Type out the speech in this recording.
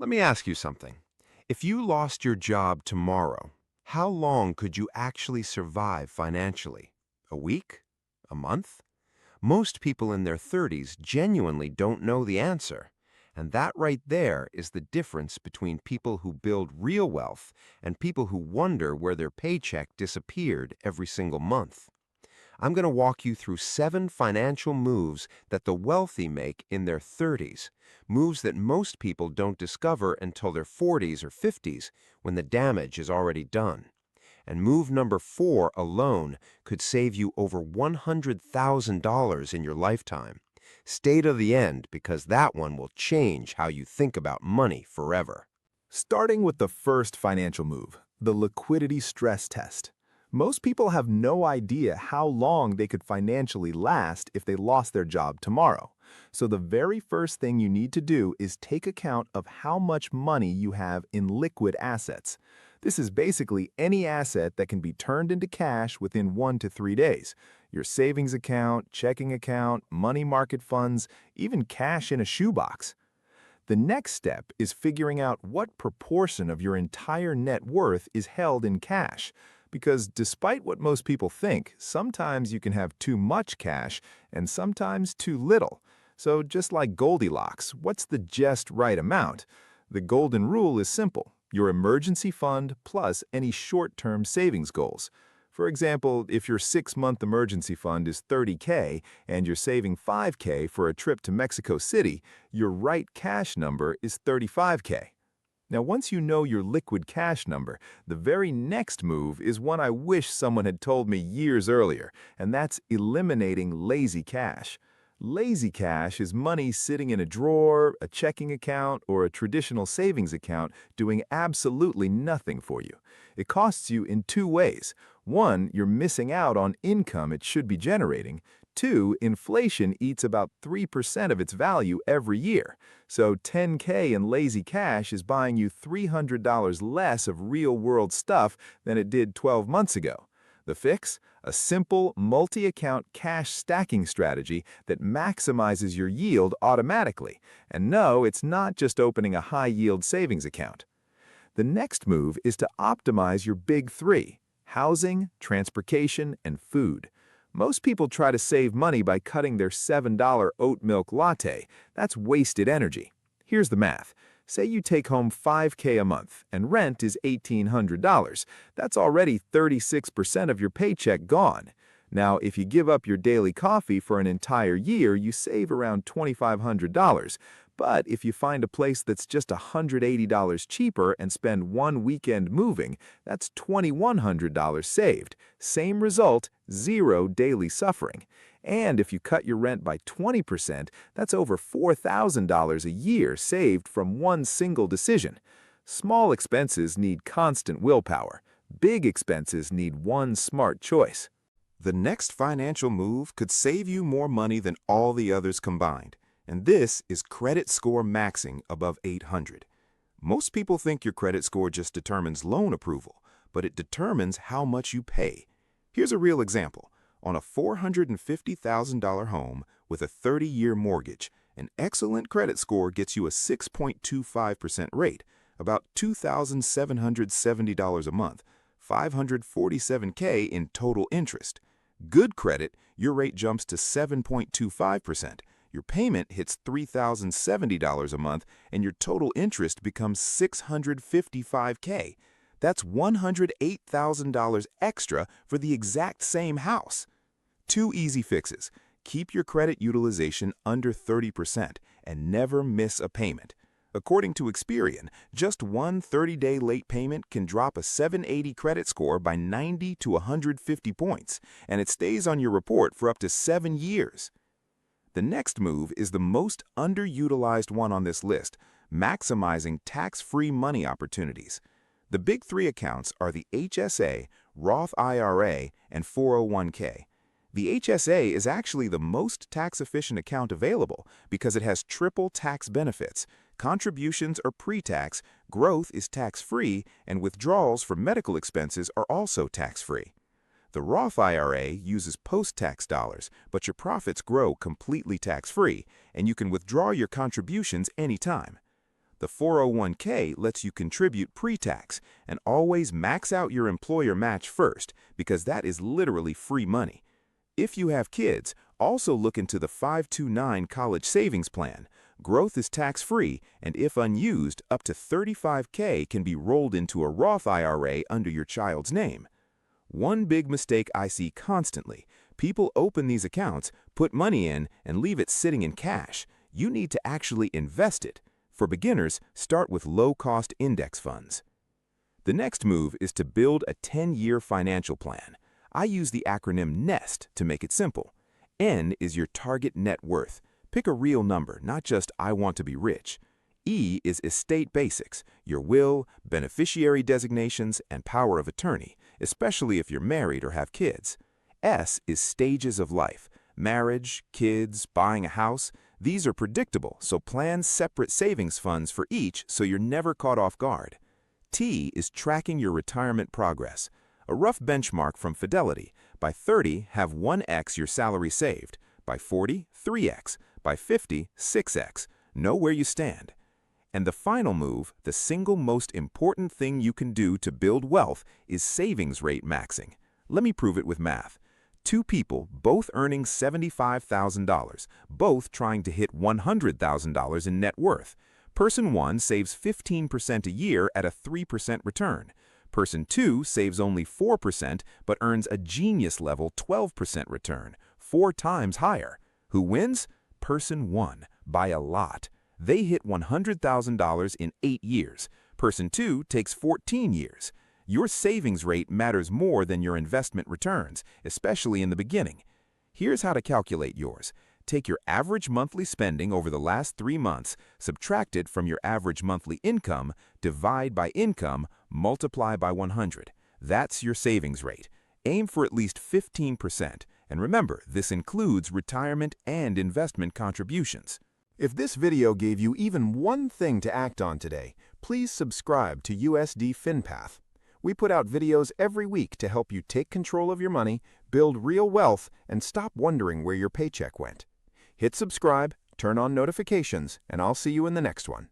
Let me ask you something. If you lost your job tomorrow, how long could you actually survive financially? A week? A month? Most people in their 30s genuinely don't know the answer. And that right there is the difference between people who build real wealth and people who wonder where their paycheck disappeared every single month. I'm going to walk you through 7 financial moves that the wealthy make in their 30s, moves that most people don't discover until their 40s or 50s when the damage is already done. And move number 4 alone could save you over $100,000 in your lifetime. Stay to the end because that one will change how you think about money forever. Starting with the first financial move, the liquidity stress test. Most people have no idea how long they could financially last if they lost their job tomorrow. So the very first thing you need to do is take account of how much money you have in liquid assets. This is basically any asset that can be turned into cash within 1 to 3 days. Your savings account, checking account, money market funds, even cash in a shoebox. The next step is figuring out what proportion of your entire net worth is held in cash. Because despite what most people think, sometimes you can have too much cash and sometimes too little. So just like Goldilocks, what's the just right amount? The golden rule is simple: your emergency fund plus any short-term savings goals. For example, if your 6-month emergency fund is $30K and you're saving $5K for a trip to Mexico City, your right cash number is $35K. Now, once you know your liquid cash number, the very next move is one I wish someone had told me years earlier, and that's eliminating lazy cash. Lazy cash is money sitting in a drawer, a checking account, or a traditional savings account doing absolutely nothing for you. It costs you in 2 ways. 1, you're missing out on income it should be generating. 2, inflation eats about 3% of its value every year. So $10K in lazy cash is buying you $300 less of real-world stuff than it did 12 months ago. The fix? A simple, multi-account cash stacking strategy that maximizes your yield automatically. And no, it's not just opening a high-yield savings account. The next move is to optimize your big 3: housing, transportation, and food. Most people try to save money by cutting their $7 oat milk latte. That's wasted energy. Here's the math. Say you take home $5K a month and rent is $1,800. That's already 36% of your paycheck gone. Now, if you give up your daily coffee for an entire year, you save around $2,500. But if you find a place that's just $180 cheaper and spend 1 weekend moving, that's $2,100 saved. Same result, 0 daily suffering. And if you cut your rent by 20%, that's over $4,000 a year saved from one single decision. Small expenses need constant willpower. Big expenses need one smart choice. The next financial move could save you more money than all the others combined, and this is credit score maxing above 800. Most people think your credit score just determines loan approval, but it determines how much you pay. Here's a real example. On a $450,000 home with a 30-year mortgage, an excellent credit score gets you a 6.25% rate, about $2,770 a month, $547K in total interest. Good credit, your rate jumps to 7.25%. Your payment hits $3,070 a month, and your total interest becomes $655K. That's $108,000 extra for the exact same house. 2 easy fixes. Keep your credit utilization under 30% and never miss a payment. According to Experian, just one 30-day late payment can drop a 780 credit score by 90 to 150 points, and it stays on your report for up to 7 years. The next move is the most underutilized one on this list: maximizing tax-free money opportunities. The big 3 accounts are the HSA, Roth IRA, and 401k. The HSA is actually the most tax-efficient account available because it has triple tax benefits. Contributions are pre-tax, growth is tax-free, and withdrawals for medical expenses are also tax-free. The Roth IRA uses post-tax dollars, but your profits grow completely tax-free, and you can withdraw your contributions anytime. The 401k lets you contribute pre-tax and always max out your employer match first because that is literally free money. If you have kids, also look into the 529 college savings plan. Growth is tax-free, and if unused, up to $35K can be rolled into a Roth IRA under your child's name. One big mistake I see constantly: people open these accounts, put money in, and leave it sitting in cash. You need to actually invest it. For beginners, start with low-cost index funds. The next move is to build a 10-year financial plan. I use the acronym NEST to make it simple. N is your target net worth. Pick a real number, not just "I want to be rich." E is estate basics, your will, beneficiary designations, and power of attorney, especially if you're married or have kids. S is stages of life, marriage, kids, buying a house. These are predictable, so plan separate savings funds for each so you're never caught off guard. T is tracking your retirement progress. A rough benchmark from Fidelity: by 30, have 1x your salary saved. By 40, 3x. By 50, 6x. Know where you stand. And the final move, the single most important thing you can do to build wealth, is savings rate maxing. Let me prove it with math. Two people, both earning $75,000, both trying to hit $100,000 in net worth. Person 1 saves 15% a year at a 3% return. Person 2 saves only 4% but earns a genius-level 12% return, 4 times higher. Who wins? Person 1, by a lot. They hit $100,000 in 8 years. Person 2 takes 14 years. Your savings rate matters more than your investment returns, especially in the beginning. Here's how to calculate yours. Take your average monthly spending over the last 3 months, subtract it from your average monthly income, divide by income, multiply by 100. That's your savings rate. Aim for at least 15%. And remember, this includes retirement and investment contributions. If this video gave you even one thing to act on today, please subscribe to USD FinPath. We put out videos every week to help you take control of your money, build real wealth, and stop wondering where your paycheck went. Hit subscribe, turn on notifications, and I'll see you in the next one.